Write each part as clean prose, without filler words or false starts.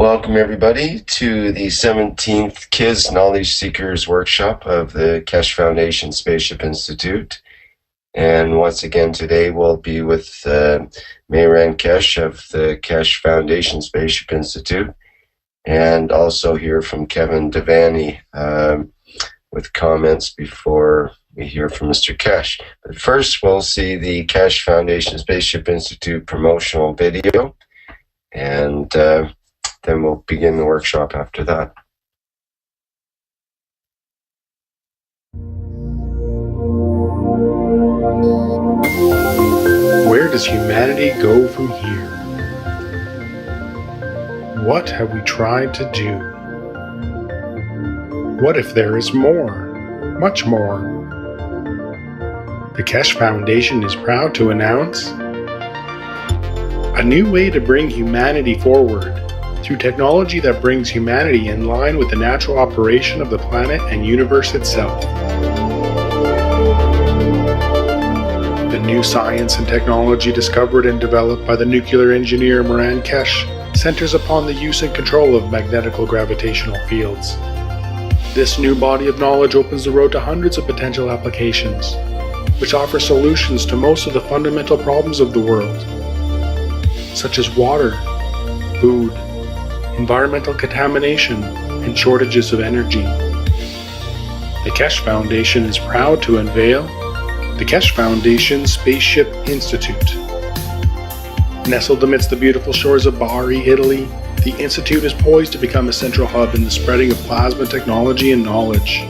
Welcome everybody to the 17th KISS Knowledge Seekers Workshop of the Keshe Foundation Spaceship Institute. And once again today we'll be with Mayran Keshe of the Keshe Foundation Spaceship Institute, and also hear from Kevin Devaney with comments before we hear from Mr. Keshe. But first we'll see the Keshe Foundation Spaceship Institute promotional video, and then we'll begin the workshop after that. Where does humanity go from here? What have we tried to do? What if there is more, much more? The Keshe Foundation is proud to announce a new way to bring humanity forward through technology that brings humanity in line with the natural operation of the planet and universe itself. The new science and technology discovered and developed by the nuclear engineer Mayran Keshe centers upon the use and control of magnetical gravitational fields. This new body of knowledge opens the road to hundreds of potential applications, which offer solutions to most of the fundamental problems of the world, such as water, food, environmental contamination, and shortages of energy. The Keshe Foundation is proud to unveil the Keshe Foundation Spaceship Institute. Nestled amidst the beautiful shores of Bari, Italy, the Institute is poised to become a central hub in the spreading of plasma technology and knowledge.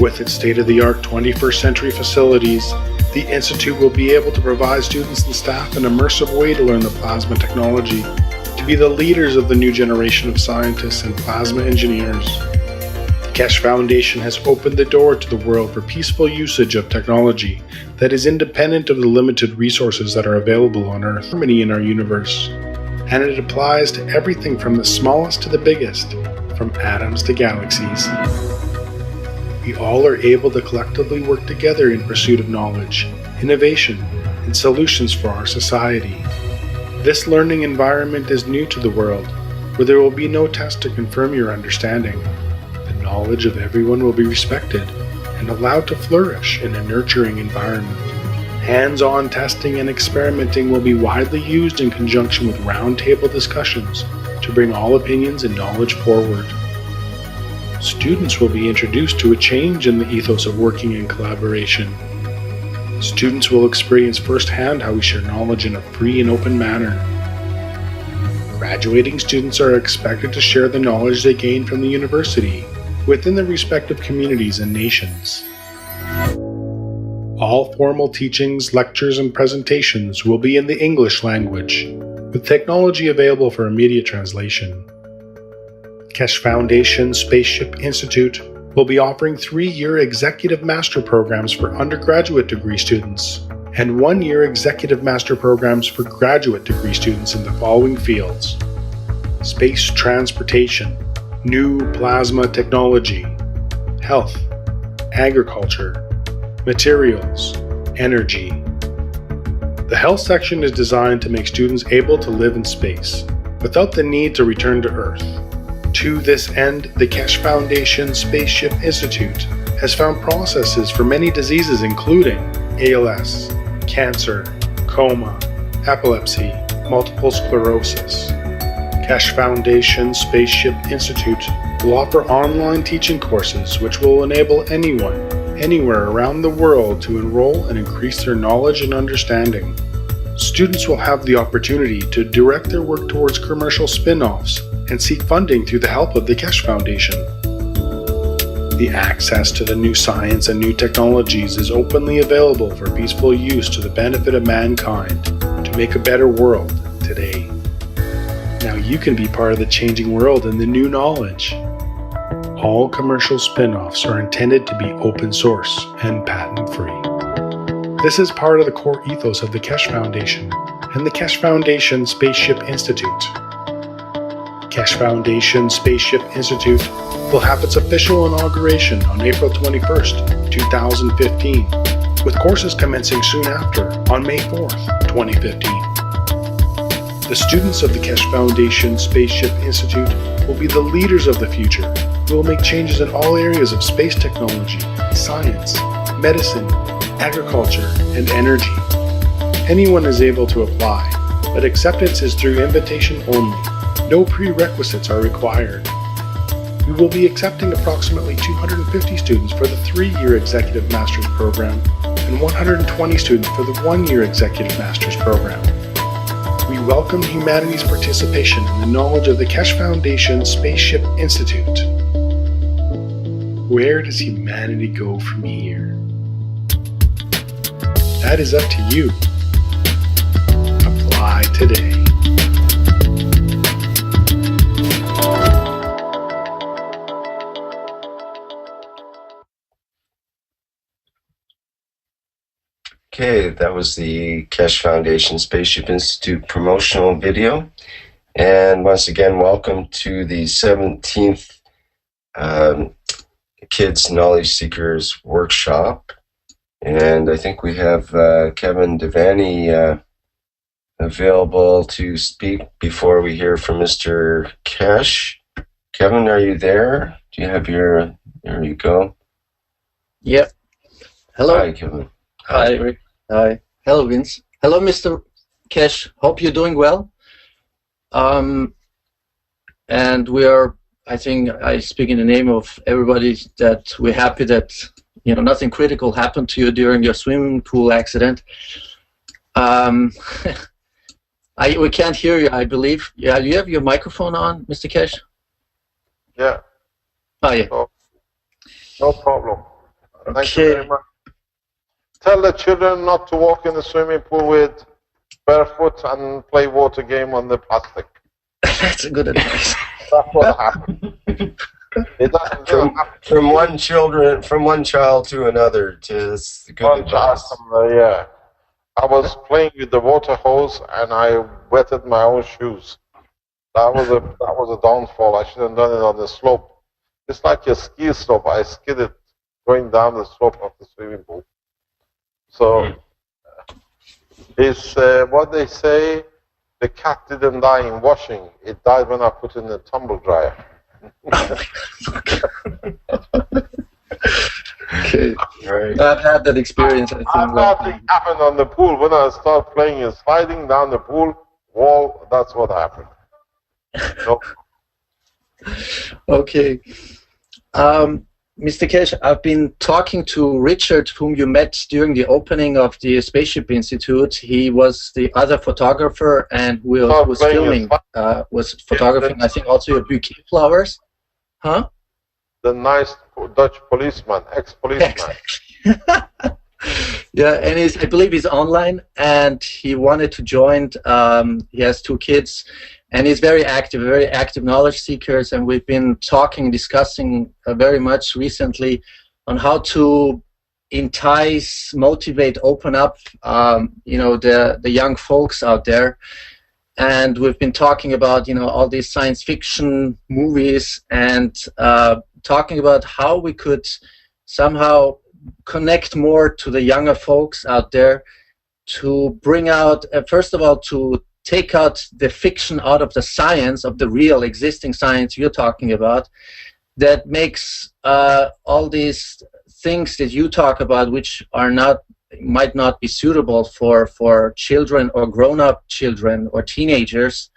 With its state-of-the-art 21st century facilities, the Institute will be able to provide students and staff an immersive way to learn the plasma technology, to be the leaders of the new generation of scientists and plasma engineers. The Keshe Foundation has opened the door to the world for peaceful usage of technology that is independent of the limited resources that are available on Earth, harmony in our universe. And it applies to everything from the smallest to the biggest, from atoms to galaxies. We all are able to collectively work together in pursuit of knowledge, innovation, and solutions for our society. This learning environment is new to the world, where there will be no test to confirm your understanding. The knowledge of everyone will be respected and allowed to flourish in a nurturing environment. Hands-on testing and experimenting will be widely used in conjunction with roundtable discussions to bring all opinions and knowledge forward. Students will be introduced to a change in the ethos of working in collaboration. Students will experience firsthand how we share knowledge in a free and open manner. Graduating students are expected to share the knowledge they gain from the university within their respective communities and nations. All formal teachings, lectures, and presentations will be in the English language, with technology available for immediate translation. Keshe Foundation Spaceship Institute will be offering 3-year executive master programs for undergraduate degree students and 1-year executive master programs for graduate degree students in the following fields: space transportation, new plasma technology, health, agriculture, materials, energy. The health section is designed to make students able to live in space without the need to return to Earth. To this end, the Keshe Foundation Spaceship Institute has found processes for many diseases including ALS, cancer, coma, epilepsy, multiple sclerosis. Keshe Foundation Spaceship Institute will offer online teaching courses which will enable anyone, anywhere around the world to enroll and increase their knowledge and understanding. Students will have the opportunity to direct their work towards commercial spin-offs and seek funding through the help of the Keshe Foundation. The access to the new science and new technologies is openly available for peaceful use to the benefit of mankind to make a better world today. Now you can be part of the changing world and the new knowledge. All commercial spin-offs are intended to be open source and patent-free. This is part of the core ethos of the Keshe Foundation and the Keshe Foundation Spaceship Institute. Keshe Foundation Spaceship Institute will have its official inauguration on April 21st, 2015, with courses commencing soon after on May 4th, 2015. The students of the Keshe Foundation Spaceship Institute will be the leaders of the future who will make changes in all areas of space technology, science, medicine, agriculture, and energy. Anyone is able to apply, but acceptance is through invitation only. No prerequisites are required. We will be accepting approximately 250 students for the 3-year Executive Master's Program and 120 students for the 1-year Executive Master's Program. We welcome humanity's participation in the knowledge of the Keshe Foundation Spaceship Institute. Where does humanity go from here? That is up to you. Apply today. Okay, that was the Keshe Foundation Spaceship Institute promotional video. And once again, welcome to the 17th Kids Knowledge Seekers Workshop. And I think we have Kevin Devaney available to speak before we hear from Mr. Keshe. Kevin, are you there? Do you have your... There you go. Yep. Hello. Hi, Kevin. Hi, Rick. Hi. Hello, Vince. Hello, Mr. Keshe. Hope you're doing well. And we are, I think I speak in the name of everybody, that we're happy that, you know, nothing critical happened to you during your swimming pool accident. We can't hear you, I believe. Yeah, you have your microphone on, Mr. Keshe? Yeah. Oh, yeah. No problem. Okay. Thank you very much. Tell the children not to walk in the swimming pool with barefoot and play water game on the plastic. That's a good advice. That's what happened. It doesn't From one child to another. To good advice. Yeah. I was playing with the water hose and I wetted my own shoes. That was a downfall. I should have done it on the slope. It's like a ski slope. I skidded going down the slope of the swimming pool. So it's what they say, the cat didn't die in washing. It died when I put it in the tumble dryer. Okay. Right. I've had that experience, I think. Nothing happened on the pool. When I start playing and sliding down the pool wall, that's what happened. No. Okay. Mr. Keshe, I've been talking to Richard, whom you met during the opening of the Spaceship Institute. He was the other photographer and was filming, was photographing, I think, also your bouquet flowers. Huh? The nice Dutch policeman, ex-policeman. Yeah, and I believe he's online, and he wanted to join. He has 2 kids, and he's very active knowledge seekers, and we've been discussing very much recently on how to entice, motivate, open up, you know, the young folks out there. And we've been talking about, you know, all these science fiction movies and talking about how we could somehow connect more to the younger folks out there to bring out, first of all, to take out the fiction out of the science, of the real existing science you're talking about, that makes all these things that you talk about, which are might not be suitable for children or grown-up children or teenagers,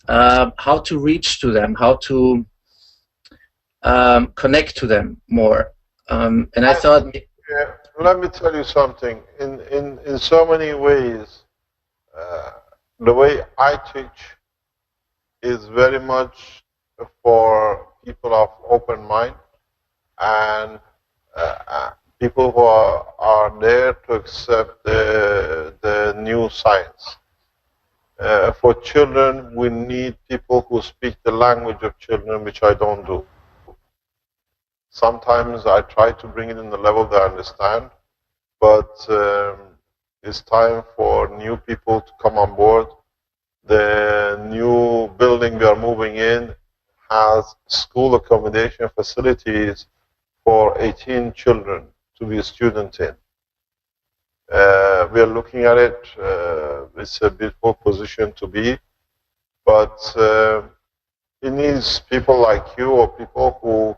how to reach to them, how to connect to them more. And I thought... Yeah, let me tell you something. In so many ways, the way I teach is very much for people of open mind and people who are there to accept the new science. For children, we need people who speak the language of children, which I don't do. Sometimes I try to bring it in the level they understand, but it's time for new people to come on board. The new building we are moving in has school accommodation facilities for 18 children to be a student in. We are looking at it. It's a beautiful position to be, but it needs people like you or people who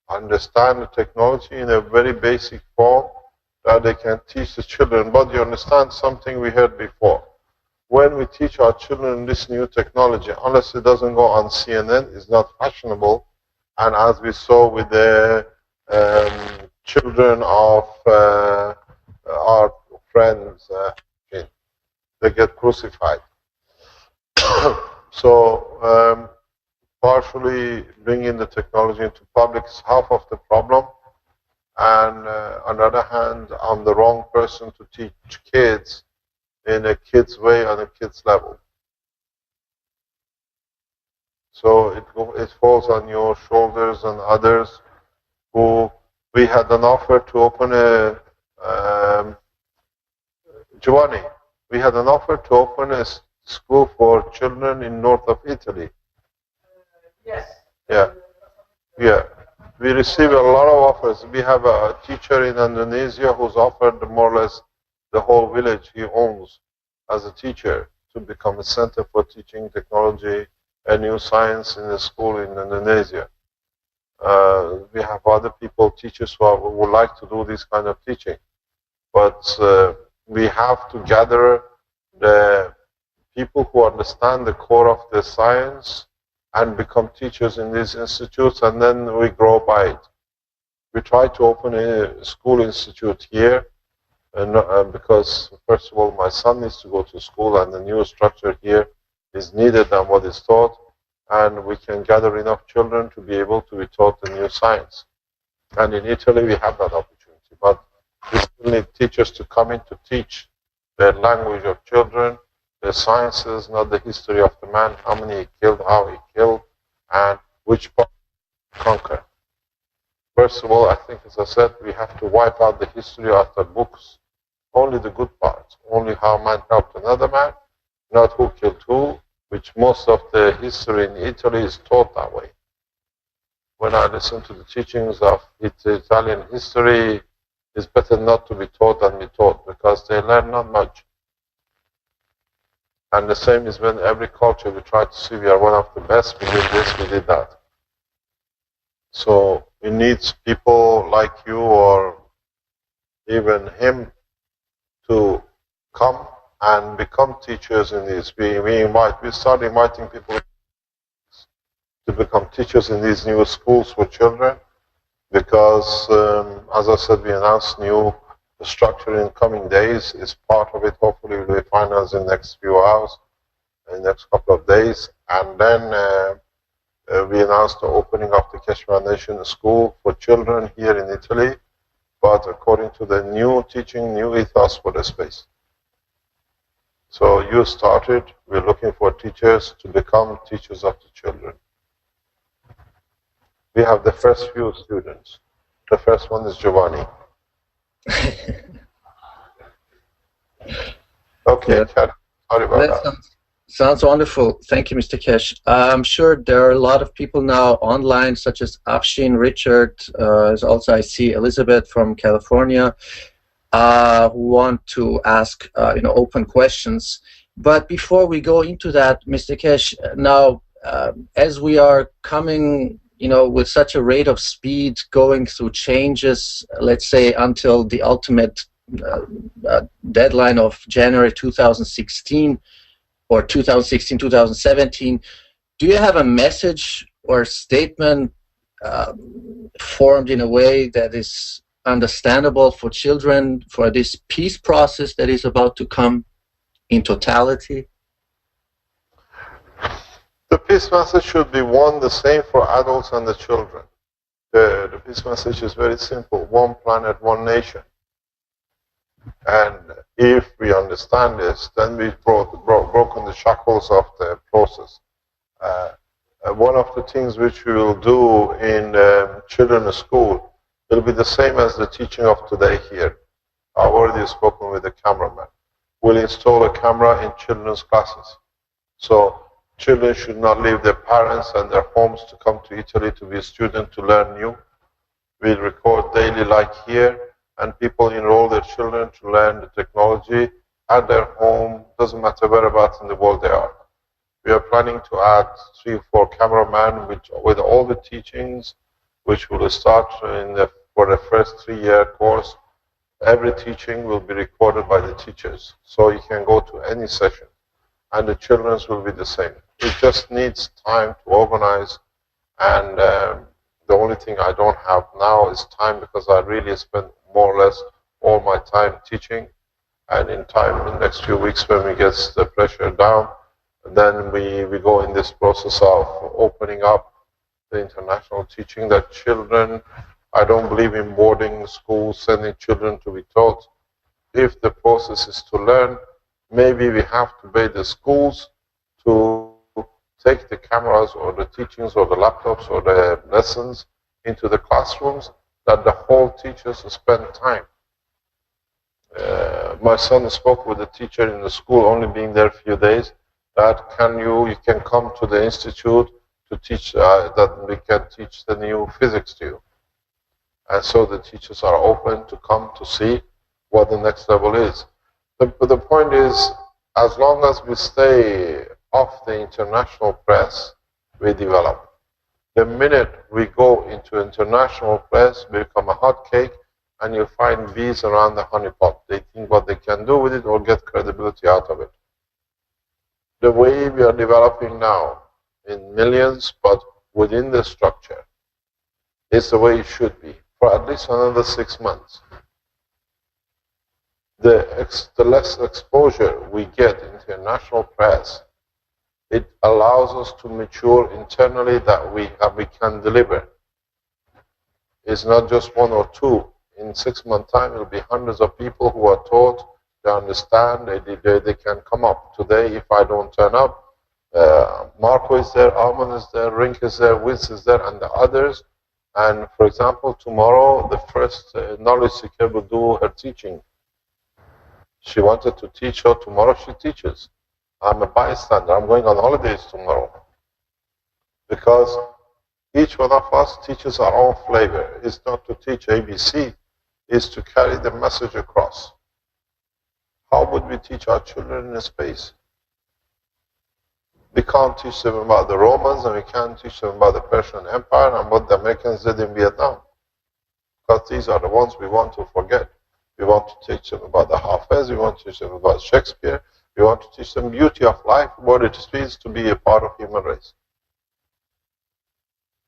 understand the technology in a very basic form that they can teach the children. But you understand something we heard before. When we teach our children this new technology, unless it doesn't go on CNN, it's not fashionable. And as we saw with the children of our friends, they get crucified. So partially bringing the technology into public is half of the problem. And on the other hand, I'm the wrong person to teach kids in a kid's way, on a kid's level. So it falls on your shoulders and others who we had an offer to open a Giovanni, we had an offer to open a school for children in north of Italy. Yes. Yeah. Yeah. We receive a lot of offers. We have a teacher in Indonesia who's offered more or less the whole village he owns as a teacher to become a center for teaching technology and new science in a school in Indonesia. We have other people, teachers who would like to do this kind of teaching. But we have to gather the people who understand the core of the science and become teachers in these institutes, and then we grow by it. We try to open a school institute here, and because first of all my son needs to go to school, and the new structure here is needed than what is taught, and we can gather enough children to be able to be taught the new science. And in Italy we have that opportunity, but we still need teachers to come in to teach the language of children, the sciences, not the history of the man, how many he killed, how he killed, and which part to conquer. First of all, I think, as I said, we have to wipe out the history of the books, only the good parts, only how man helped another man, not who killed who, which most of the history in Italy is taught that way. When I listen to the teachings of Italian history, it's better not to be taught than be taught, because they learn not much. And the same is when every culture we try to see we are one of the best, we did this, we did that. So we need people like you or even him to come and become teachers in this. We start inviting people to become teachers in these new schools for children, because as I said, we announced new structure in coming days. Is part of it. Hopefully we'll be finalized in the next few hours, in the next couple of days. And then we announced the opening of the Keshe Foundation School for children here in Italy, but according to the new teaching, new ethos for the space. So you started, we're looking for teachers to become teachers of the children. We have the first few students. The first one is Giovanni. Okay, Chad, sorry about that. Sounds wonderful. Thank you, Mr. Keshe. I'm sure there are a lot of people now online, such as Afshin, Richard, as also I see Elizabeth from California, who want to ask open questions. But before we go into that, Mr. Keshe, now as we are coming with such a rate of speed, going through changes, let's say until the ultimate deadline of January 2016 or 2016, 2017, do you have a message or statement formed in a way that is understandable for children for this peace process that is about to come in totality? The peace message should be one, the same for adults and the children. The peace message is very simple: one planet, one nation. And if we understand this, then we've broken the shackles of the process. One of the things which we will do in children's school will be the same as the teaching of today here. I've already spoken with the cameraman. We'll install a camera in children's classes. So children should not leave their parents and their homes to come to Italy to be a student, to learn new. We'll record daily like here. and people enroll their children to learn the technology at their home, doesn't matter whereabouts in the world they are. We are planning to add 3 or 4 cameramen with all the teachings, which will start for the first 3-year course. Every teaching will be recorded by the teachers, so you can go to any session, and the children's will be the same. It just needs time to organize, and the only thing I don't have now is time, because I really spend more or less all my time teaching, and in the next few weeks when we get the pressure down, then we go in this process of opening up the international teaching that children, I don't believe in boarding schools, sending children to be taught. If the process is to learn, maybe we have to pay the schools to take the cameras or the teachings or the laptops or the lessons into the classrooms, that the whole teachers spend time. My son spoke with a teacher in the school, only being there a few days, that you can come to the institute to teach, that we can teach the new physics to you. And so the teachers are open to come to see what the next level is. But the point is, as long as we stay off the international press, we develop. The minute we go into international press, we become a hot cake, and you find bees around the honeypot. They think what they can do with it or get credibility out of it. The way we are developing now, in millions, but within the structure, is the way it should be for at least another 6 months. The less exposure we get in the international press, it allows us to mature internally, that we can deliver. It's not just 1 or 2. In 6 months' time, it will be hundreds of people who are taught, they understand, they can come up. Today, if I don't turn up, Marco is there, Armand is there, Rink is there, Vince is there, and the others. And for example, tomorrow, the first knowledge seeker will do her teaching. She wanted to teach, so tomorrow she teaches. I'm a bystander. I'm going on holidays tomorrow. Because each one of us teaches our own flavor. It's not to teach ABC, it's to carry the message across. How would we teach our children in space? We can't teach them about the Romans, and we can't teach them about the Persian Empire and what the Americans did in Vietnam. Because these are the ones we want to forget. We want to teach them about the Hafez, we want to teach them about Shakespeare, we want to teach them beauty of life, what it means to be a part of human race.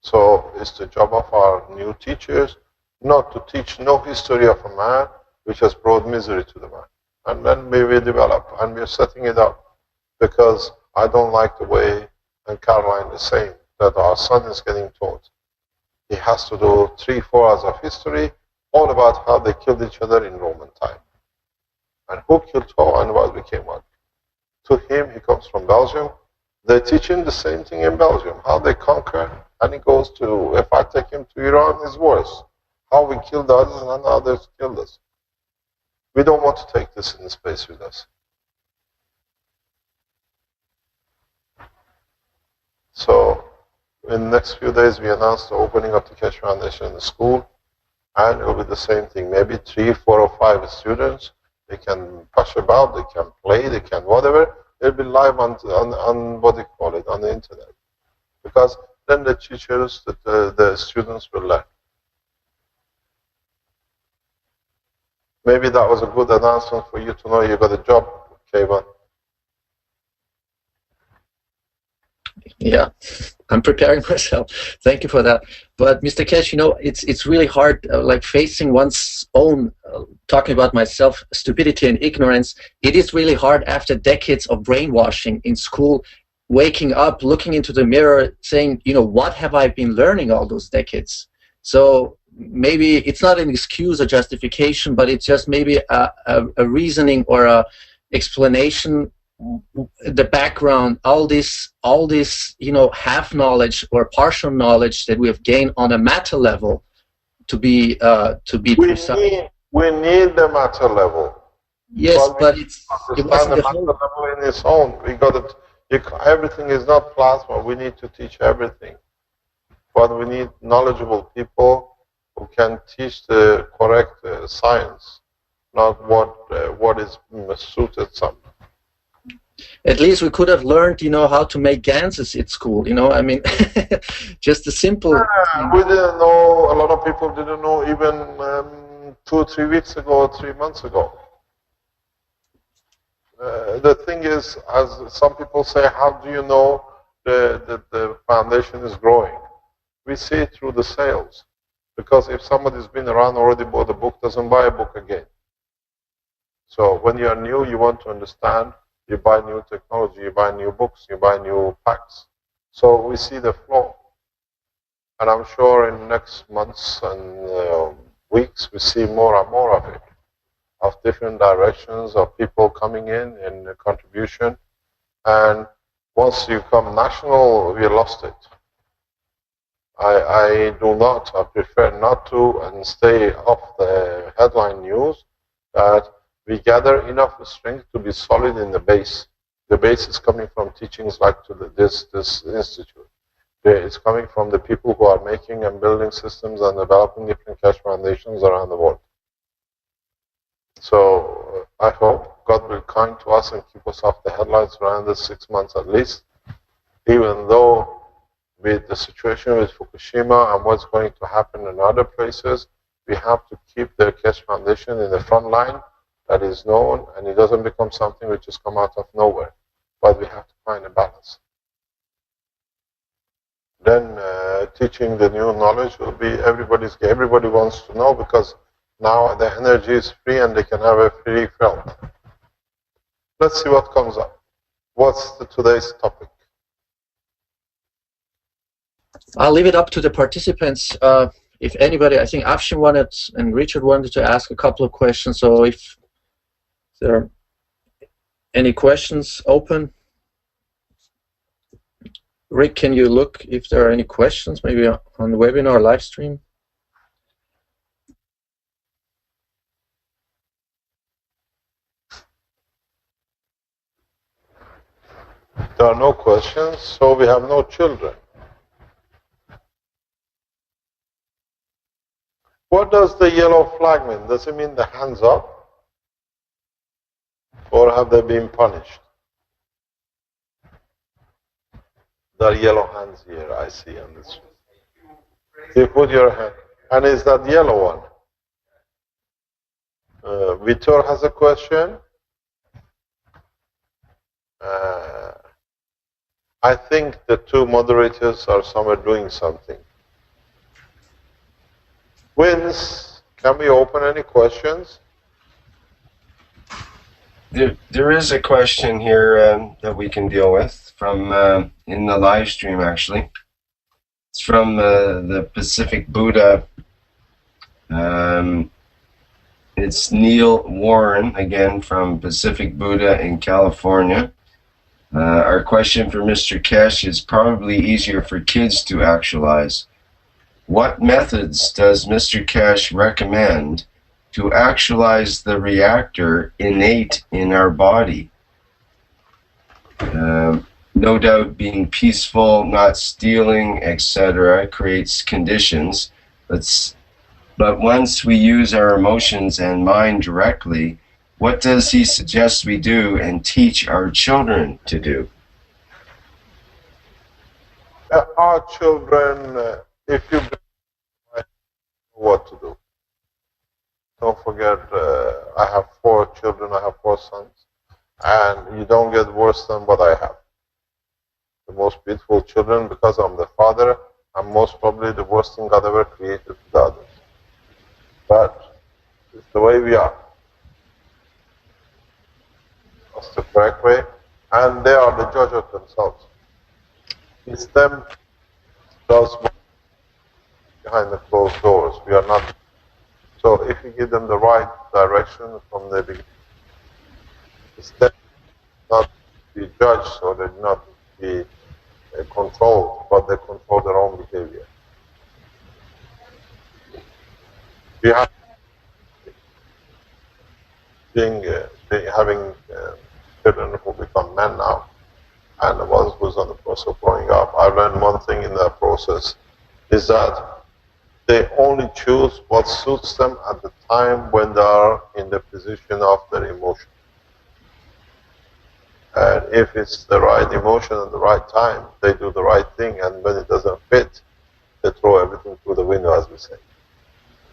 So it's the job of our new teachers not to teach no history of a man which has brought misery to the man. And then we will develop, and we're setting it up, because I don't like the way, and Caroline is saying, that our son is getting taught. He has to do 3-4 hours of history, all about how they killed each other in Roman time. And who killed who and what became what. To him, he comes from Belgium. They teach him the same thing in Belgium, how they conquer, and he goes to, if I take him to Iran, it's worse. How we killed the others and others killed us. We don't want to take this in space with us. So, in the next few days, we announced the opening of the Keshe Foundation in the school, and it will be the same thing. Maybe 3, 4, or 5 students. They can push about, they can play, they can whatever. It'll be live on what they call it, on the internet. Because then the teachers, the students will learn. Maybe that was a good announcement for you to know you got a job, Kayvan. Yeah, I'm preparing myself. Thank you for that. But Mr. Keshe, it's really hard, like facing one's own, talking about myself, stupidity and ignorance. It is really hard after decades of brainwashing in school, waking up, looking into the mirror, saying, what have I been learning all those decades? So maybe it's not an excuse or justification, but it's just maybe a reasoning or a explanation, the background, all this half knowledge or partial knowledge that we have gained on a meta level to be precise. We need the meta level. Yes, but it wasn't the whole level in its own. We got it. Everything is not plasma. We need to teach everything, but we need knowledgeable people who can teach the correct science, not what is suited some. At least we could have learned, how to make ganses at school. I mean, just a simple. We didn't know. A lot of people didn't know even 2 or 3 weeks ago, or 3 months ago. The thing is, as some people say, how do you know the foundation is growing? We see it through the sales. Because if somebody's been around already, bought a book, doesn't buy a book again. So when you are new, you want to understand, you buy new technology, you buy new books, you buy new packs. So we see the flow. And I'm sure in next months and weeks, we see more and more of it, of different directions, of people coming in contribution. And once you come national, we lost it. I prefer not to, and stay off the headline news, that we gather enough strength to be solid in the base. The base is coming from teachings like to this institute. It's coming from the people who are making and building systems and developing different cash foundations around the world. So I hope God will kind to us and keep us off the headlines around this 6 months at least, even though with the situation with Fukushima and what's going to happen in other places, we have to keep the Keshe Foundation in the front line that is known, and it doesn't become something which has come out of nowhere. But we have to find a balance. Then teaching the new knowledge will be everybody wants to know, because now the energy is free and they can have a free felt. Let's see what comes up. What's today's topic? I'll leave it up to the participants. If anybody, I think Afshin wanted and Richard wanted to ask a couple of questions. So if there are any questions open, Rick, can you look if there are any questions, maybe on the webinar or live stream? There are no questions, so we have no children. What does the yellow flag mean? Does it mean the hands up? Or have they been punished? There are yellow hands here, I see on this. You put your hand. And is that yellow one? Vitor has a question. I think the two moderators are somewhere doing something. Wins, can we open any questions? There is a question here that we can deal with from in the live stream, actually. It's from the Pacific Buddha. It's Neil Warren, again, from Pacific Buddha in California. Our question for Mr. Keshe is probably easier for kids to actualize. What methods does Mr. Keshe recommend to actualize the reactor innate in our body? No doubt being peaceful, not stealing, etc. creates conditions. But once we use our emotions and mind directly, what does he suggest we do and teach our children to do? Our children, if you know what to do. Don't forget, I have 4 children, I have 4 sons, and you don't get worse than what I have. The most beautiful children, because I'm the father, I'm most probably the worst thing God ever created to the others. But it's the way we are. That's the correct way, and they are the judge of themselves. It's them does behind the closed doors. We are not. So if you give them the right direction from the beginning, it's them not to be judged, so they do not be controlled, but they control their own behavior. We have having children who become men now, and the ones who's on the process of growing up. I learned one thing in that process is that They only choose what suits them at the time when they are in the position of their emotion. And if it's the right emotion at the right time, they do the right thing, and when it doesn't fit, they throw everything through the window, as we say.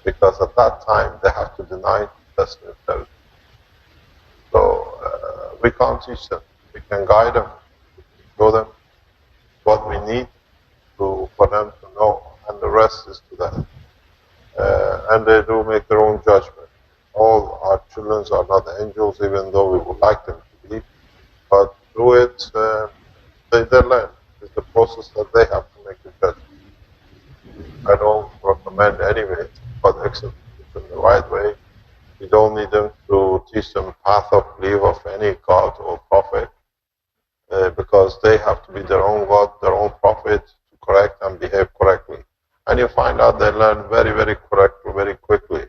Because at that time, they have to deny destiny themselves. So we can't teach them. We can guide them, show them what we need for them to know, and the rest is to them. And they do make their own judgment. All our children are not angels, even though we would like them to be. But through it, they learn. It's the process that they have to make the judgment. I don't recommend anyway, but except in the right way. You don't need them to teach them path of belief of any God or prophet, because they have to be their own God, their own prophet, to correct and behave correctly. And you find out they learn very, very correctly, very quickly,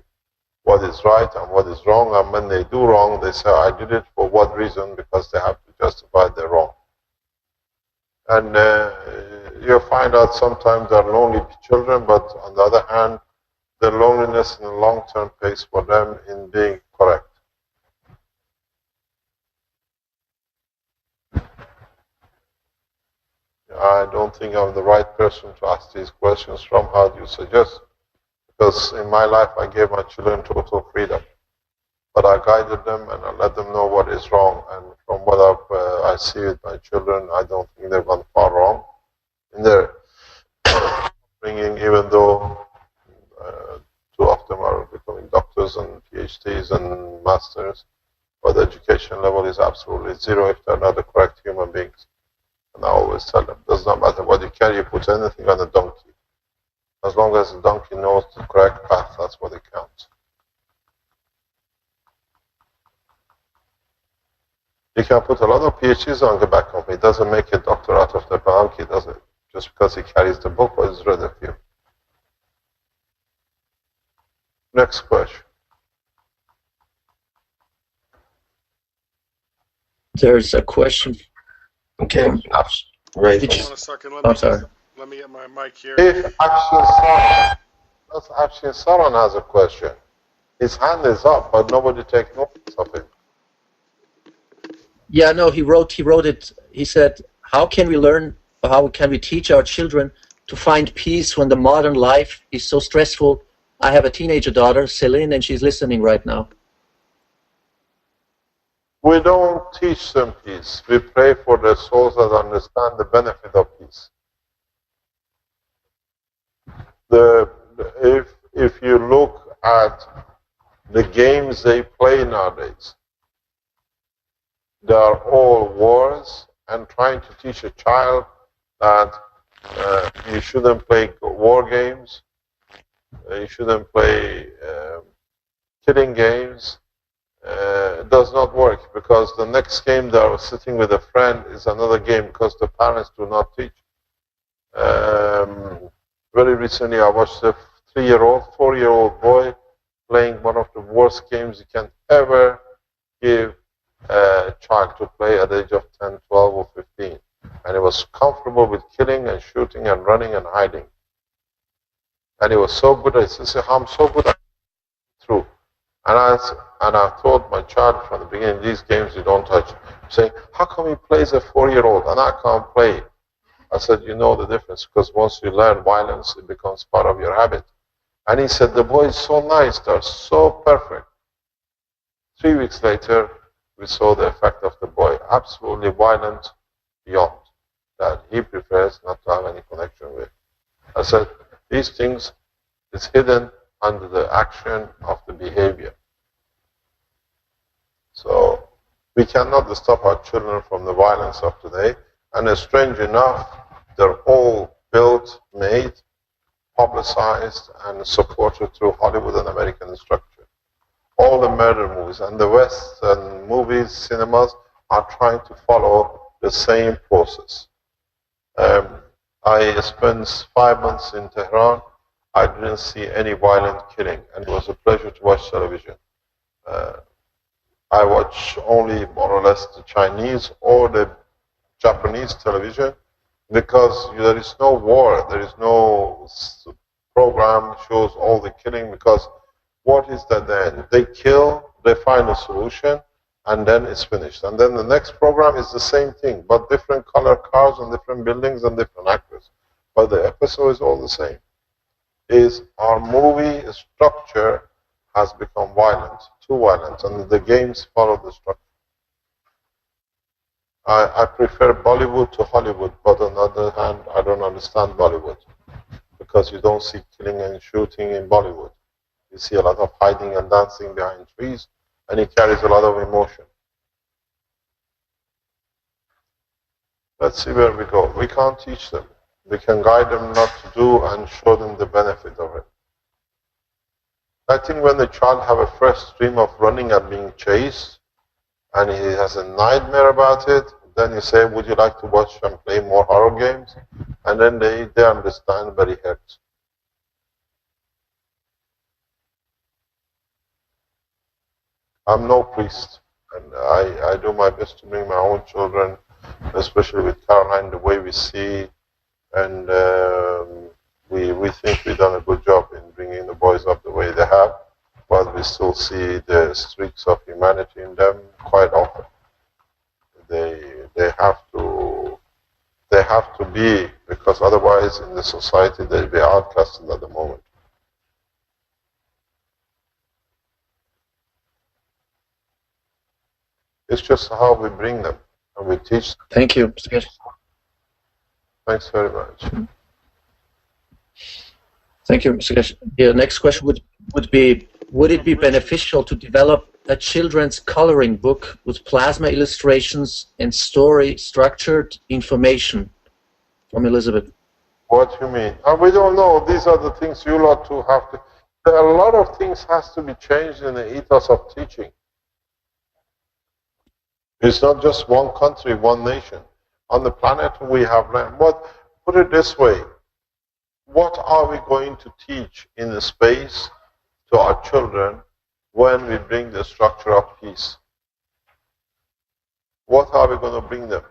what is right and what is wrong. And when they do wrong, they say, I did it for what reason? Because they have to justify their wrong. And you find out sometimes they're lonely children, but on the other hand, the loneliness in the long term pays for them in being correct. I don't think I'm the right person to ask these questions from. How do you suggest? Because in my life I gave my children total freedom. But I guided them and I let them know what is wrong. And from what I see with my children, I don't think they've gone far wrong in their bringing, even though two of them are becoming doctors and PhDs and masters. But the education level is absolutely zero if they're not the correct human beings. And I always tell them, it does not matter what you carry, you put anything on a donkey. As long as the donkey knows the correct path, that's what it counts. You can put a lot of PhDs on the back of it. It doesn't make a doctor out of the donkey, does it? Just because he carries the book or is read a few. Next question. There's a question. Okay. Right. Did Hold you- on a second. Oh, sorry. Let me get my mic here. If Action Saran, that's Action Saran has a question. His hand is up, but nobody takes notice of it. Yeah, no, he wrote it. He said, how can we learn, or how can we teach our children to find peace when the modern life is so stressful? I have a teenager daughter, Celine, and she's listening right now. We don't teach them peace. We pray for their souls that understand the benefit of peace. If you look at the games they play nowadays, they are all wars, and trying to teach a child that you shouldn't play war games, you shouldn't play killing games, does not work, because the next game they are sitting with a friend is another game, because the parents do not teach. Very recently I watched a 4-year-old boy playing one of the worst games you can ever give a child to play at the age of 10, 12 or 15. And he was comfortable with killing and shooting and running and hiding. And he was so good at it. He said, I'm so good at it. True. And I told my child from the beginning, these games you don't touch. Saying, how come he plays a 4-year-old and I can't play? I said, you know the difference, because once you learn violence, it becomes part of your habit. And he said, the boy is so nice, they're so perfect. 3 weeks later, we saw the effect of the boy, absolutely violent beyond, that he prefers not to have any connection with. I said, these things is hidden under the action of the behavior. So we cannot stop our children from the violence of today. And strange enough, they're all built, made, publicized, and supported through Hollywood and American structure. All the murder movies and the Western movies, cinemas, are trying to follow the same process. I spent 5 months in Tehran. I didn't see any violent killing, and it was a pleasure to watch television. I watch only more or less the Chinese or the Japanese television, because there is no war, there is no program shows all the killing, because what is that then? They kill, they find a solution, and then it's finished. And then the next program is the same thing, but different color cars and different buildings and different actors. But the episode is all the same. Is our movie structure has become violent, too violent, and the games follow the structure. I prefer Bollywood to Hollywood, but on the other hand, I don't understand Bollywood, because you don't see killing and shooting in Bollywood. You see a lot of hiding and dancing behind trees, and it carries a lot of emotion. Let's see where we go. We can't teach them. We can guide them not to do and show them the benefit of it. I think when the child have a first dream of running and being chased, and he has a nightmare about it, then you say, would you like to watch and play more horror games? And then they understand, but it hurts. I'm no priest, and I do my best to bring my own children, especially with Caroline, the way we see, and we think we've done a good job in bringing the boys up the way they have, but we still see the streaks of humanity in them quite often. They have to be, because otherwise in the society they'll be outcasted at the moment. It's just how we bring them and we teach them. Thank you. Thanks very much. Thank you, Mr. Keshe. The next question would be, would it be beneficial to develop a children's coloring book with plasma illustrations and story-structured information? From Elizabeth. What do you mean? We don't know. These are the things you lot to have to... There are a lot of things has to be changed in the ethos of teaching. It's not just one country, one nation. On the planet we have land. Put it this way. What are we going to teach in the space to our children when we bring the structure of peace? What are we going to bring them?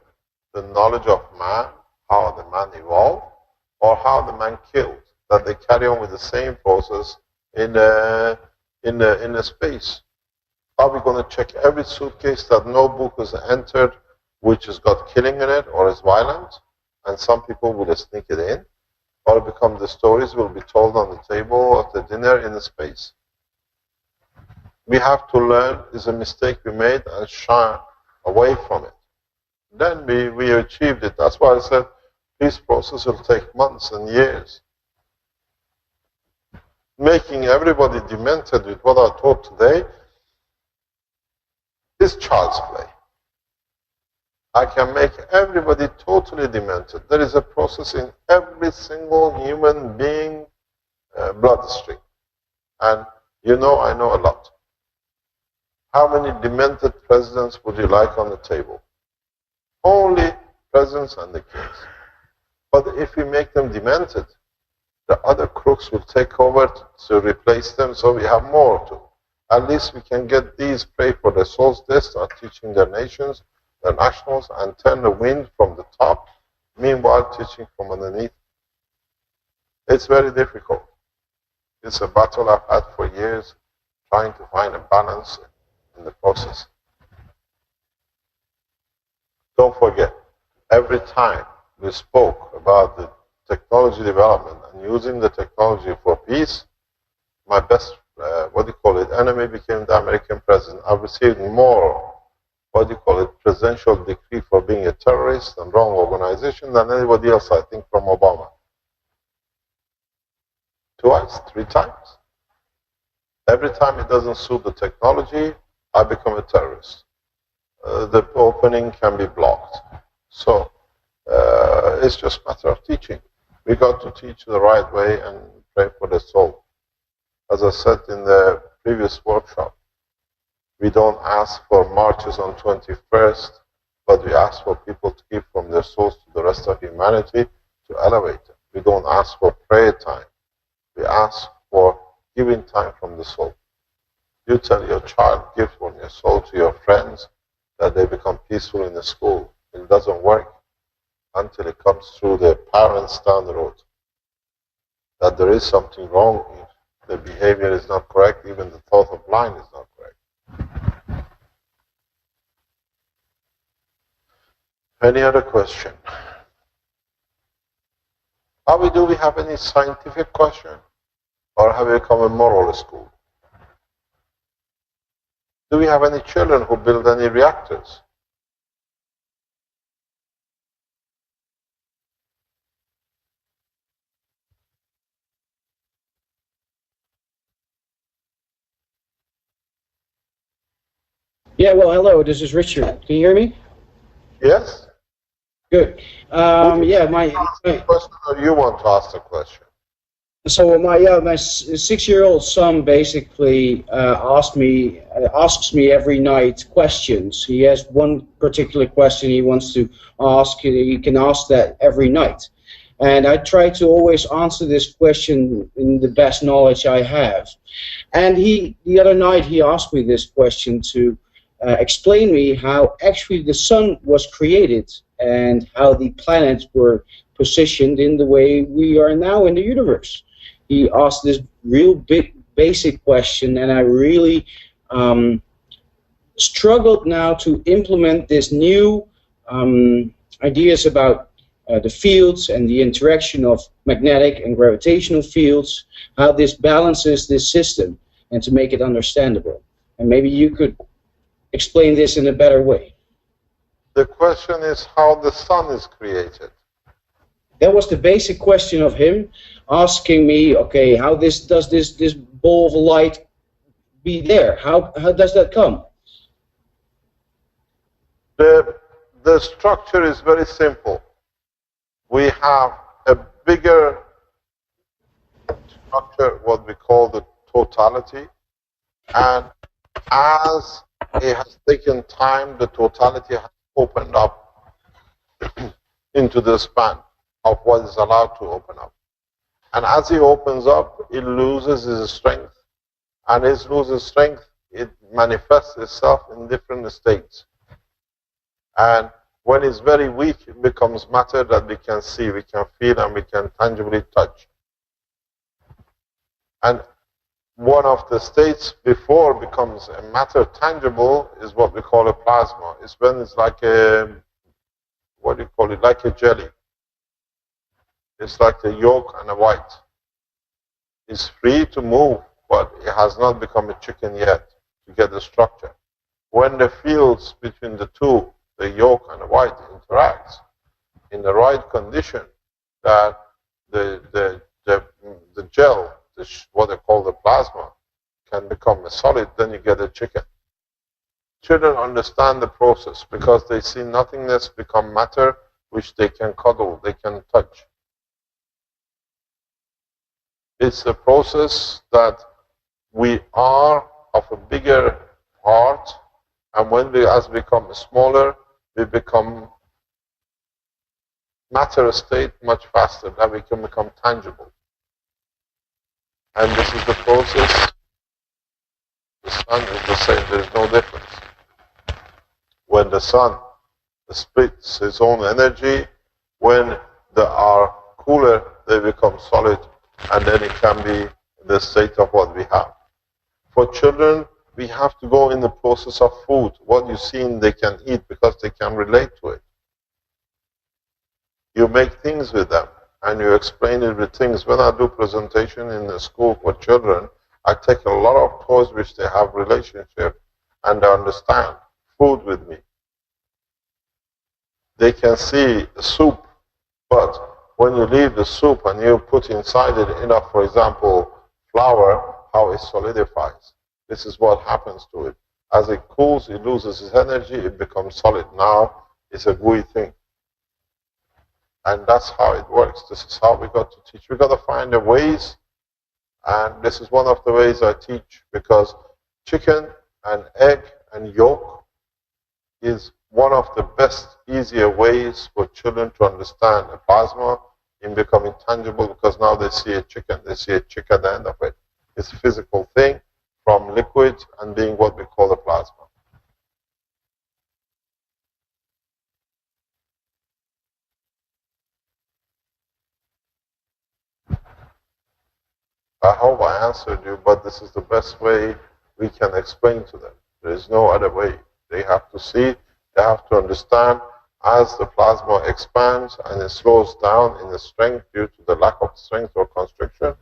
The knowledge of man, how the man evolved, or how the man killed, that they carry on with the same process in the space? Are we going to check every suitcase that no book is entered which has got killing in it or is violent, and some people will sneak it in? Or become the stories will be told on the table at the dinner in the space? We have to learn, is a mistake we made, and shy away from it. Then we achieved it. That's why I said this process will take months and years. Making everybody demented with what I taught today is child's play. I can make everybody totally demented. There is a process in every single human being bloodstream. And you know, I know a lot. How many demented presidents would you like on the table? Only presidents and the kings. But if we make them demented, the other crooks will take over to replace them, so we have more to. At least we can get these pray for their souls. They start teaching their nations, their nationals, and turn the wind from the top, meanwhile teaching from underneath. It's very difficult. It's a battle I've had for years, trying to find a balance in the process. Don't forget, every time we spoke about the technology development and using the technology for peace, my best, enemy became the American president. I've received more, presidential decree for being a terrorist and wrong organization than anybody else, I think, from Obama. Twice, 3 times. Every time it doesn't suit the technology, I become a terrorist. The opening can be blocked. So, it's just a matter of teaching. We got to teach the right way and pray for the soul. As I said in the previous workshop, we don't ask for marches on 21st, but we ask for people to give from their souls to the rest of humanity to elevate them. We don't ask for prayer time. We ask for giving time from the soul. You tell your child, give from your soul to your friends, that they become peaceful in the school. It doesn't work until it comes through the parents down the road. that there is something wrong if the behavior is not correct, even the thought of line is not correct. Any other question? Do we have any scientific question? Or have we become a moral school? Do we have any children who build any reactors? Yeah, well, hello, this is Richard. Can you hear me? Yes? Good. Yeah, my question, or you want to ask the question? so my 6-year-old son basically asks me every night questions. He has one particular question he wants to ask. He can ask that every night, and I try to always answer this question in the best knowledge I have. And the other night he asked me this question to explain me how actually the sun was created and how the planets were positioned in the way we are now in the universe. He asked this real big basic question, and I really struggled now to implement this new ideas about the fields and the interaction of magnetic and gravitational fields, how this balances this system, and to make it understandable. And maybe you could explain this in a better way. The question is how the sun is created. That was the basic question of him, asking me, okay, how does this ball of light be there? How does that come? The structure is very simple. We have a bigger structure, what we call the totality, and as it has taken time, the totality has opened up into the span of what is allowed to open up. And as it opens up, it loses its strength. And as it loses strength, it manifests itself in different states. And when it's very weak, it becomes matter that we can see, we can feel, and we can tangibly touch. And one of the states before it becomes a matter tangible is what we call a plasma. It's when it's like a, what do you call it, like a jelly. It's like a yolk and a white. It's free to move, but it has not become a chicken yet to get the structure. When the fields between the two, the yolk and the white, interacts in the right condition, that the gel, what they call the plasma, can become a solid, then you get a chicken. Children understand the process because they see nothingness become matter, which they can cuddle, they can touch. It's a process that we are of a bigger part, and when we as become smaller, we become matter state much faster, that we can become tangible. And this is the process. The sun is the same, there is no difference. When the sun splits its own energy, when they are cooler, they become solid, and then it can be the state of what we have. For children, we have to go in the process of food. What you see they can eat because they can relate to it. You make things with them, and you explain it with things. When I do presentation in the school for children, I take a lot of toys which they have relationship and they understand food with me. They can see soup, but when you leave the soup and you put inside it enough, for example, flour, how it solidifies. This is what happens to it. As it cools, it loses its energy, it becomes solid. Now it's a gooey thing. And that's how it works. This is how we got to teach. We got to find the ways, and this is one of the ways I teach, because chicken and egg and yolk is one of the best, easier ways for children to understand a plasma in becoming tangible, because now they see a chicken, they see a chick at the end of it. It's a physical thing from liquid and being what we call a plasma. I hope I answered you, but this is the best way we can explain to them. There is no other way. They have to see, they have to understand. As the plasma expands and it slows down in the strength due to the lack of strength or constriction,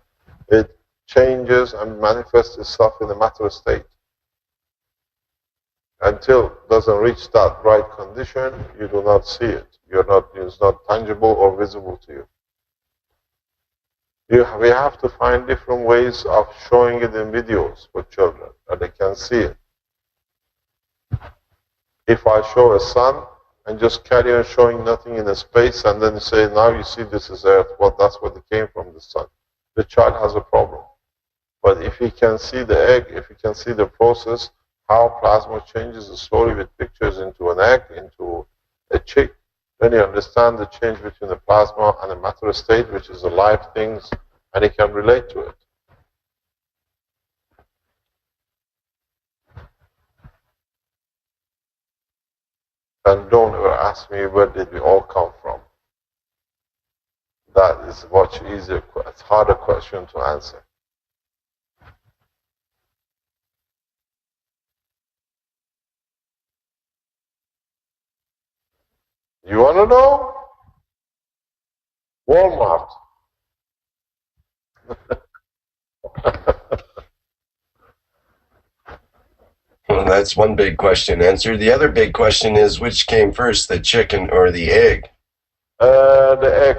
it changes and manifests itself in a matter state. Until it doesn't reach that right condition, you do not see it. It's not tangible or visible to you. We have to find different ways of showing it in videos for children, that they can see it. If I show a sun and just carry on showing nothing in the space and then say, now you see this is Earth, well, that's what it came from the sun, the child has a problem. But if he can see the egg, if he can see the process, how plasma changes slowly with pictures into an egg, into a chick, then you understand the change between the plasma and the matter state, which is the live things, and he can relate to it. And don't ever ask me where did we all come from. That is much easier, it's a harder question to answer. You want to know? Walmart. Well, that's one big question answered. The other big question is, which came first, the chicken or the egg? The egg.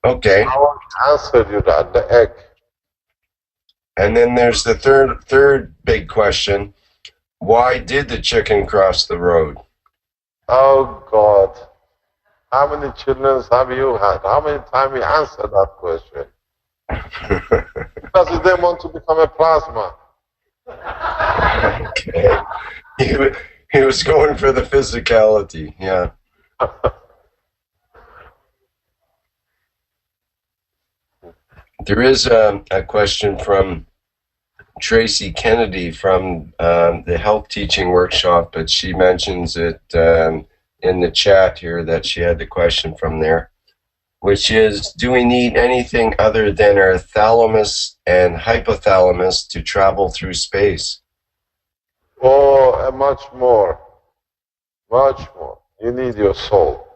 Okay. I already answered you that, the egg. And then there's the third big question. Why did the chicken cross the road? Oh, God. How many children have you had? How many times you answered that question? Because he didn't want to become a plasma. Okay. He was going for the physicality, yeah. There is a question from Tracy Kennedy from the health teaching workshop, but she mentions it in the chat here that she had the question from there, which is, do we need anything other than our thalamus and hypothalamus to travel through space? Oh, much more. Much more. You need your soul.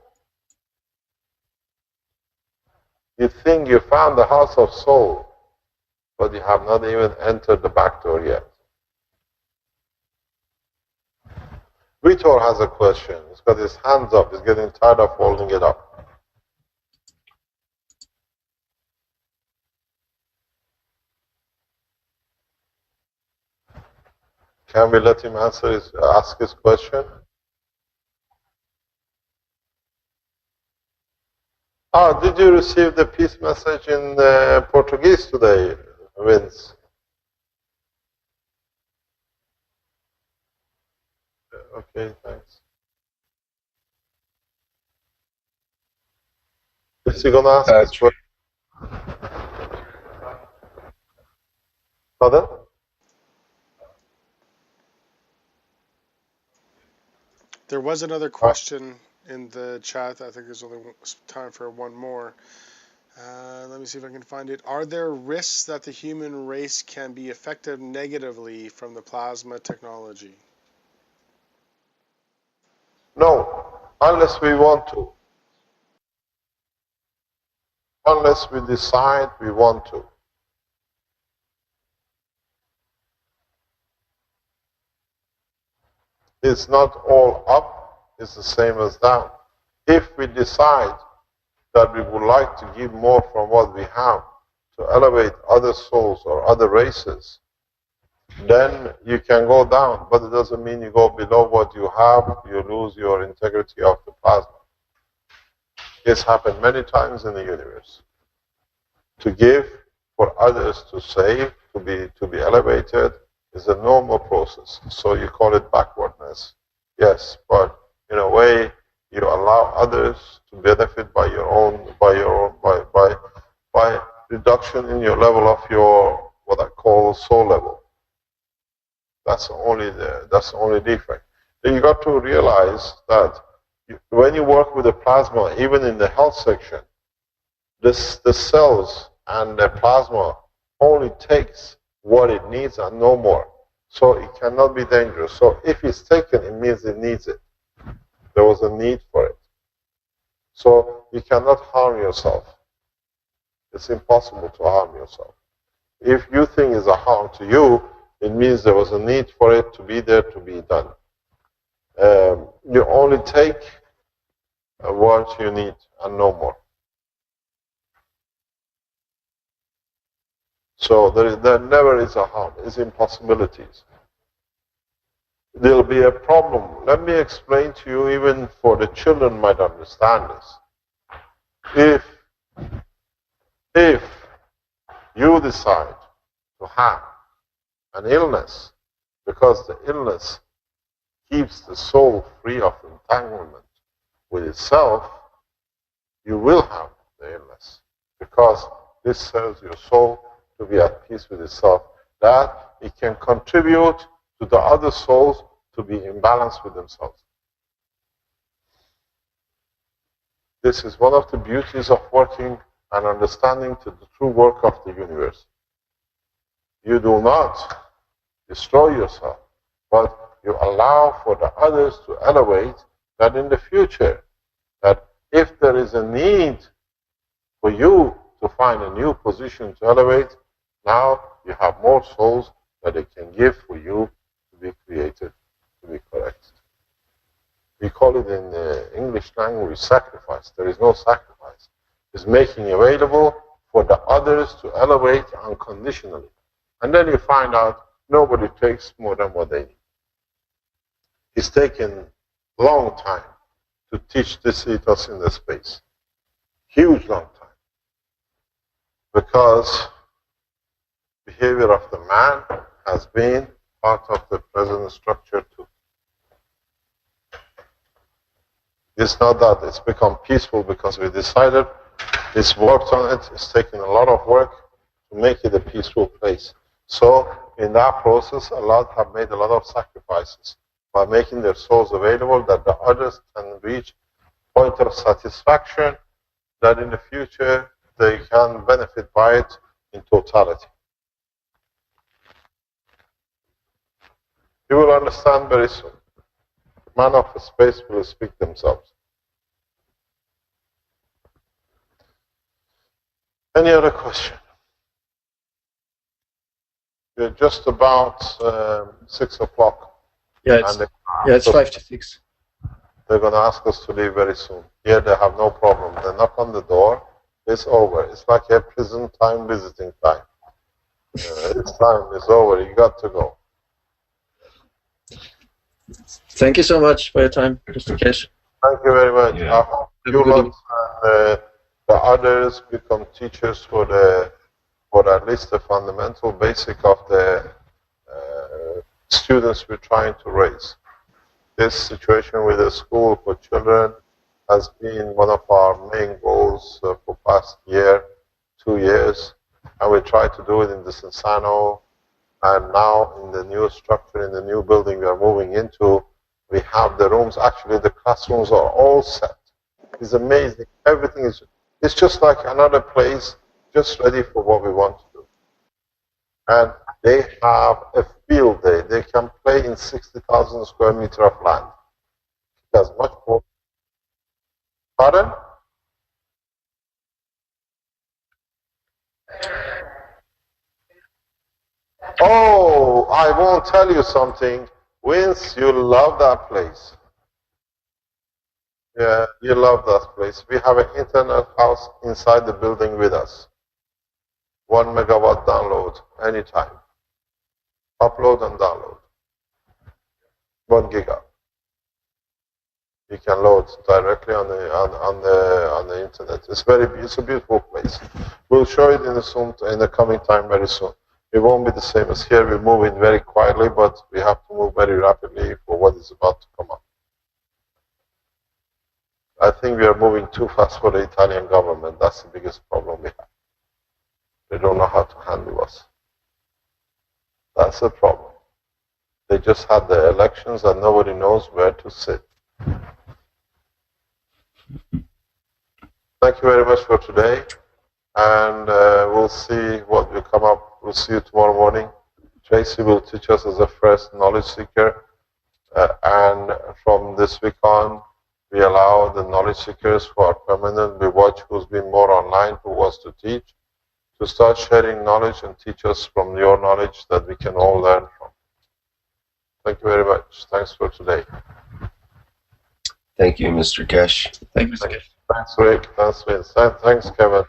You think you found the house of soul, but you have not even entered the back door yet. Vitor has a question. He's got his hands up. He's getting tired of holding it up. Can we let him ask his question? Oh, did you receive the peace message in Portuguese today, Vince? Okay, thanks. Is he going to ask his question? Pardon? There was another question in the chat. I think there's only time for one more. Let me see if I can find it. Are there risks that the human race can be affected negatively from the plasma technology? No, unless we want to. Unless we decide we want to. It's not all up, it's the same as down. If we decide that we would like to give more from what we have to elevate other souls or other races, then you can go down, but it doesn't mean you go below what you have, you lose your integrity of the plasma. It's happened many times in the universe. To give for others to save, to be elevated, is a normal process. So you call it backwardness. Yes, but in a way you allow others to benefit by reduction in your level of your what I call soul level. That's the only defect. Then you got to realize that when you work with the plasma, even in the health section, the cells and the plasma only takes what it needs and no more. So it cannot be dangerous. So if it's taken, it means it needs it. There was a need for it. So you cannot harm yourself. It's impossible to harm yourself. If you think it's a harm to you, it means there was a need for it to be there to be done. You only take what you need and no more. So there never is a harm. It's impossibilities. There'll be a problem. Let me explain to you, even for the children might understand this. If you decide to have an illness, because the illness keeps the soul free of entanglement with itself, you will have the illness, because this serves your soul to be at peace with itself, that it can contribute to the other souls to be in balance with themselves. This is one of the beauties of working and understanding to the true work of the universe. You do not destroy yourself, but you allow for the others to elevate, that in the future, that if there is a need for you to find a new position to elevate, now you have more souls that it can give for you to be created, to be corrected. We call it in the English language sacrifice. There is no sacrifice. It's making available for the others to elevate unconditionally. And then you find out nobody takes more than what they need. It's taken a long time to teach this ethos in the space. Huge long time. Because behavior of the man has been part of the present structure too. It's not that it's become peaceful because we decided, it's worked on it, it's taken a lot of work to make it a peaceful place. So in that process, a lot have made a lot of sacrifices by making their souls available, that the others can reach a point of satisfaction, that in the future they can benefit by it in totality. You will understand very soon. Man of space will speak themselves. Any other question? We're just about 6 o'clock. Yeah, it's 5 to 6. They're going to ask us to leave very soon. Here they have no problem. They knock on the door. It's over. It's like a prison time, visiting time. It's time. It's over. You got to go. Thank you so much for your time, Mr. Keshe. Thank you very much. Yeah. I hope you lot and the others become teachers for at least the fundamental basic of the students we're trying to raise. This situation with the school for children has been one of our main goals for past year, 2 years, and we try to do it in the Cincinnati, and now in the new structure, in the new building we are moving into, we have the rooms, actually the classrooms are all set. It's amazing. Everything is, it's just like another place, just ready for what we want to do. And they have a field day. They can play in 60,000 square meters of land. That's much more. Pardon? Oh, I won't tell you something. Vince, you love that place. Yeah, you love that place. We have an internet house inside the building with us. 1 megawatt download anytime. Upload and download. 1 giga. You can load directly on the internet. It's a beautiful place. We'll show it in the coming time very soon. It won't be the same as here. We're moving very quietly, but we have to move very rapidly for what is about to come up. I think we are moving too fast for the Italian government. That's the biggest problem we have. They don't know how to handle us. That's the problem. They just had the elections and nobody knows where to sit. Thank you very much for today. and we'll see what will come up. We'll see you tomorrow morning. Tracy will teach us as a first knowledge seeker, and from this week on, we allow the knowledge seekers who are permanent. We watch who's been more online, who wants to teach, to start sharing knowledge and teach us from your knowledge that we can all learn from. Thank you very much. Thanks for today. Thank you, Mr. Keshe. Thank you, Mr. Keshe. Thanks, Rick. Thanks, Vince. Thanks, Kevin.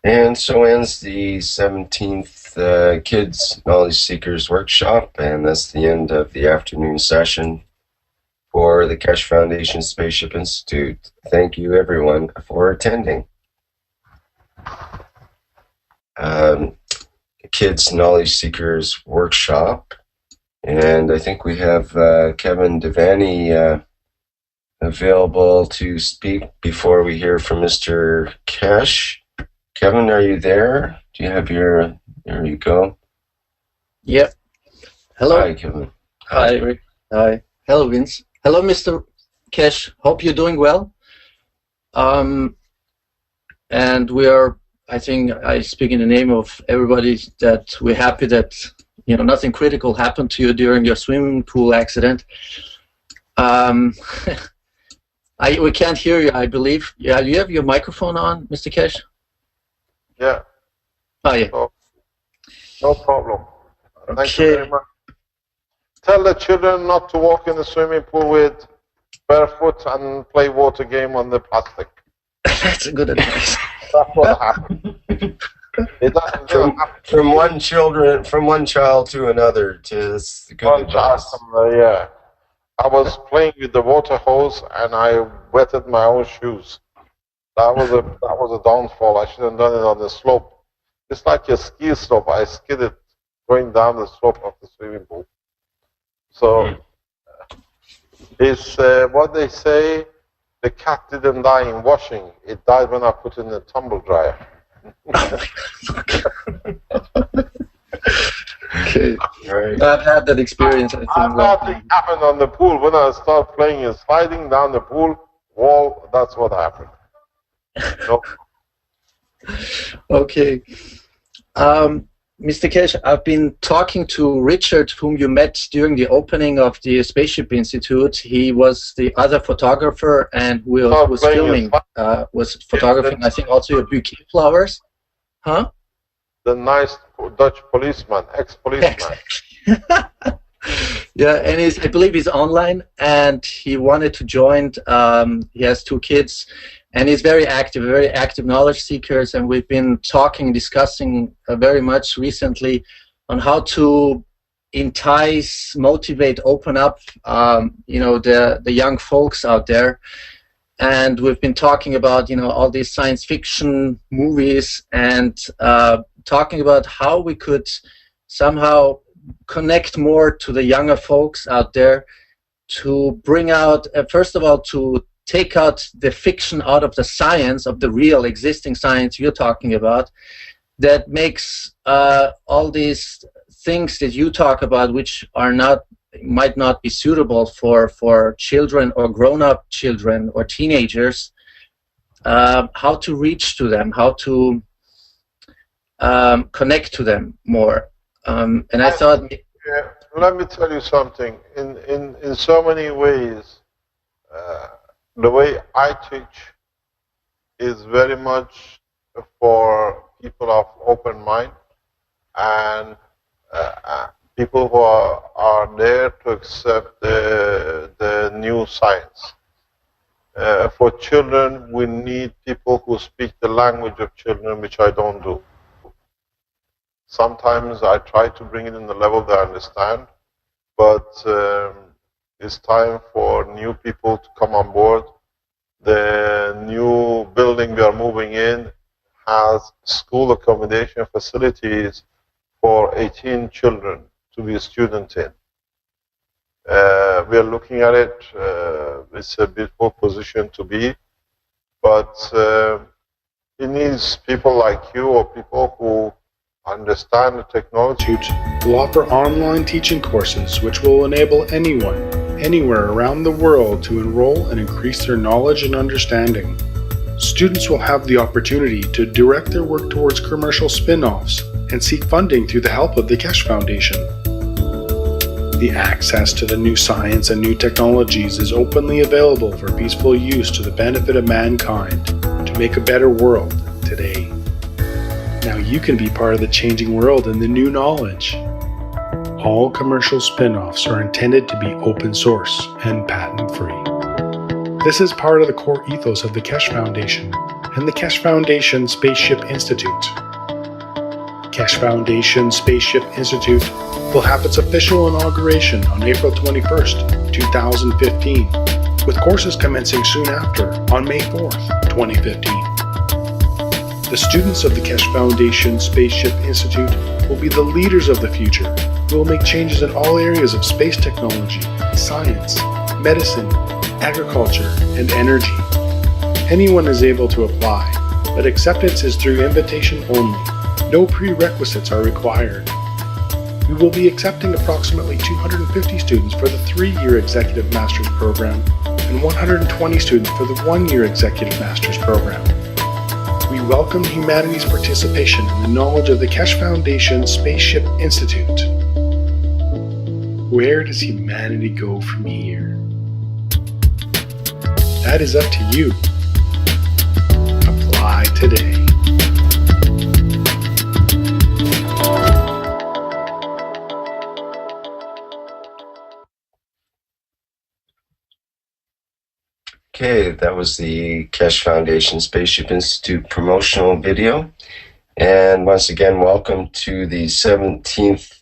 And so ends the 17th Kids Knowledge Seekers Workshop, and that's the end of the afternoon session for the Keshe Foundation Spaceship Institute. Thank you, everyone, for attending. Kids Knowledge Seekers Workshop, and I think we have Kevin Devaney available to speak before we hear from Mr. Keshe. Kevin, are you there? Do you have your... There you go. Yep. Hello. Hi, Kevin. Hi, Rick. Hi. Hello, Vince. Hello, Mr. Keshe. Hope you're doing well. And we are, I think I speak in the name of everybody, that we're happy that, you know, nothing critical happened to you during your swimming pool accident. We can't hear you, I believe. Yeah, you have your microphone on, Mr. Keshe? Yeah. Oh, yeah. No problem. Okay. Thank you very much. Tell the children not to walk in the swimming pool with barefoot and play water game on the plastic. That's a good advice. That's what happened. It doesn't happen. From one child to another. To good advice. Yeah. I was playing with the water hose and I wetted my own shoes. That was a downfall. I should have done it on the slope. It's like a ski slope. I skidded going down the slope of the swimming pool. So it's what they say. The cat didn't die in washing. It died when I put it in the tumble dryer. Okay. Right. I've had that experience, I think. Nothing happened on the pool. When I started playing and sliding down the pool wall, that's what happened. No. Okay. Mr. Keshe, I've been talking to Richard, whom you met during the opening of the Spaceship Institute. He was the other photographer and was filming, was photographing, I think, also your bouquet flowers. Huh? The nice Dutch policeman, ex-policeman. Yeah, and I believe he's online, and he wanted to join. He has 2 kids, and he's very active knowledge seekers, and we've been talking, discussing very much recently on how to entice, motivate, open up, you know, the young folks out there. And we've been talking about, you know, all these science fiction movies, and talking about how we could somehow connect more to the younger folks out there, to bring out, first of all, to take out the fiction out of the science, of the real existing science you're talking about, that makes all these things that you talk about, which are might not be suitable for children or grown-up children or teenagers, how to reach to them, how to connect to them more. And I thought... Yeah, let me tell you something. In so many ways, the way I teach is very much for people of open mind and people who are there to accept the new science. For children, we need people who speak the language of children, which I don't do. Sometimes I try to bring it in the level they understand, but it's time for new people to come on board. The new building we are moving in has school accommodation facilities for 18 children to be a student in. We are looking at it. It's a beautiful position to be, but it needs people like you or people who understand the technology. Will offer online teaching courses which will enable anyone anywhere around the world to enroll and increase their knowledge and understanding. Students will have the opportunity to direct their work towards commercial spin-offs and seek funding through the help of the Keshe Foundation. The access to the new science and new technologies is openly available for peaceful use to the benefit of mankind to make a better world today. Now you can be part of the changing world and the new knowledge. All commercial spin-offs are intended to be open source and patent-free. This is part of the core ethos of the Keshe Foundation and the Keshe Foundation Spaceship Institute. Keshe Foundation Spaceship Institute will have its official inauguration on April 21st, 2015, with courses commencing soon after on May 4th, 2015. The students of the Keshe Foundation Spaceship Institute will be the leaders of the future who will make changes in all areas of space technology, science, medicine, agriculture, and energy. Anyone is able to apply, but acceptance is through invitation only. No prerequisites are required. We will be accepting approximately 250 students for the 3-year Executive Master's Program and 120 students for the 1-year Executive Master's Program. We welcome humanity's participation in the knowledge of the Keshe Foundation Spaceship Institute. Where does humanity go from here? That is up to you. Apply today. Okay, that was the Keshe Foundation Spaceship Institute promotional video. And once again, welcome to the 17th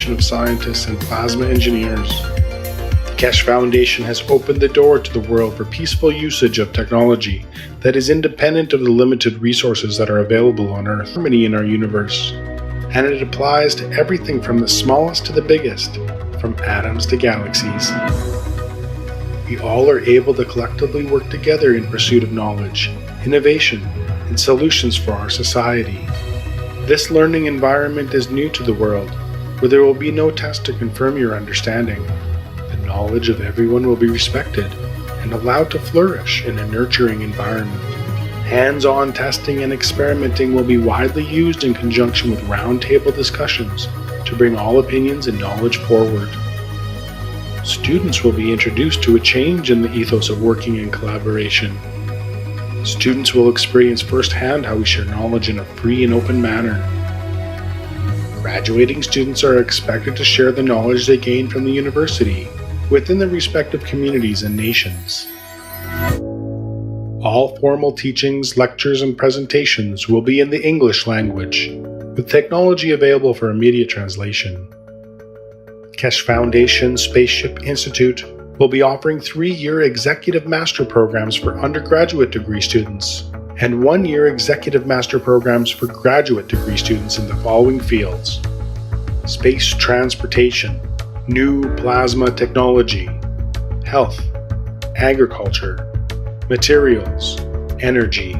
of scientists and plasma engineers. The Keshe Foundation has opened the door to the world for peaceful usage of technology that is independent of the limited resources that are available on Earth, harmony in our universe. And it applies to everything from the smallest to the biggest, from atoms to galaxies. We all are able to collectively work together in pursuit of knowledge, innovation, and solutions for our society. This learning environment is new to the world, where there will be no test to confirm your understanding. The knowledge of everyone will be respected and allowed to flourish in a nurturing environment. Hands-on testing and experimenting will be widely used in conjunction with roundtable discussions to bring all opinions and knowledge forward. Students will be introduced to a change in the ethos of working in collaboration. Students will experience firsthand how we share knowledge in a free and open manner. Graduating students are expected to share the knowledge they gain from the university within their respective communities and nations. All formal teachings, lectures, and presentations will be in the English language, with technology available for immediate translation. Keshe Foundation Spaceship Institute will be offering 3-year Executive Master Programs for undergraduate degree students and 1-year Executive Master Programs for graduate degree students in the following fields: space transportation, new plasma technology, health, agriculture, materials, energy.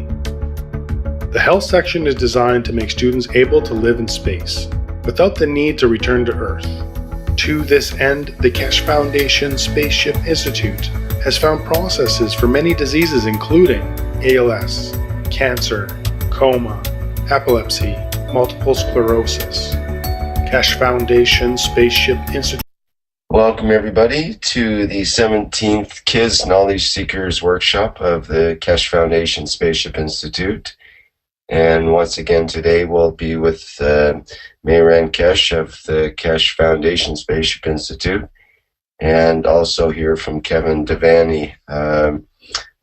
The health section is designed to make students able to live in space without the need to return to Earth. To this end, the Keshe Foundation Spaceship Institute has found processes for many diseases including ALS, cancer, coma, epilepsy, multiple sclerosis. Keshe Foundation Spaceship Institute. Welcome everybody to the 17th Kids Knowledge Seekers Workshop of the Keshe Foundation Spaceship Institute. And once again today we'll be with Mayran Keshe of the Keshe Foundation Spaceship Institute, and also hear from Kevin Devaney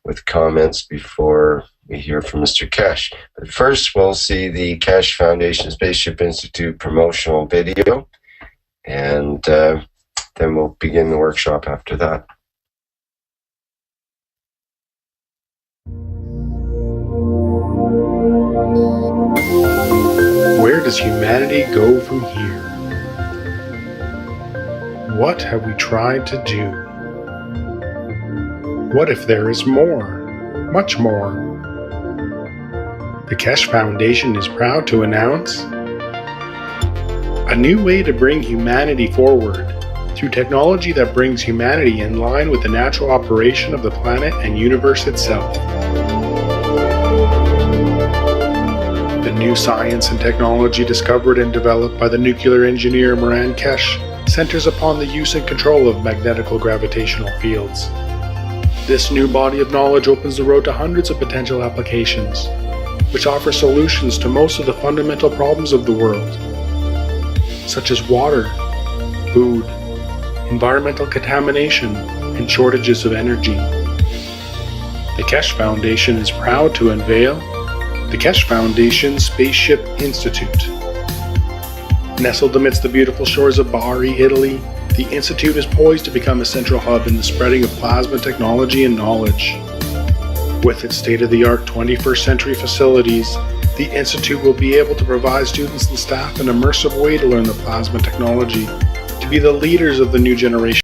with comments before we hear from Mr. Keshe. But first we'll see the Keshe Foundation Spaceship Institute promotional video, and then we'll begin the workshop after that. Where does humanity go from here? What have we tried to do? What if there is more, much more? The Keshe Foundation is proud to announce a new way to bring humanity forward through technology that brings humanity in line with the natural operation of the planet and universe itself. The new science and technology discovered and developed by the nuclear engineer Keshe centers upon the use and control of magnetical gravitational fields. This new body of knowledge opens the road to hundreds of potential applications, which offer solutions to most of the fundamental problems of the world, such as water, food, environmental contamination, and shortages of energy. The Keshe Foundation is proud to unveil the Keshe Foundation Spaceship Institute. Nestled amidst the beautiful shores of Bari, Italy, the Institute is poised to become a central hub in the spreading of plasma technology and knowledge. With its state-of-the-art 21st century facilities, the Institute will be able to provide students and staff an immersive way to learn the plasma technology, to be the leaders of the new generation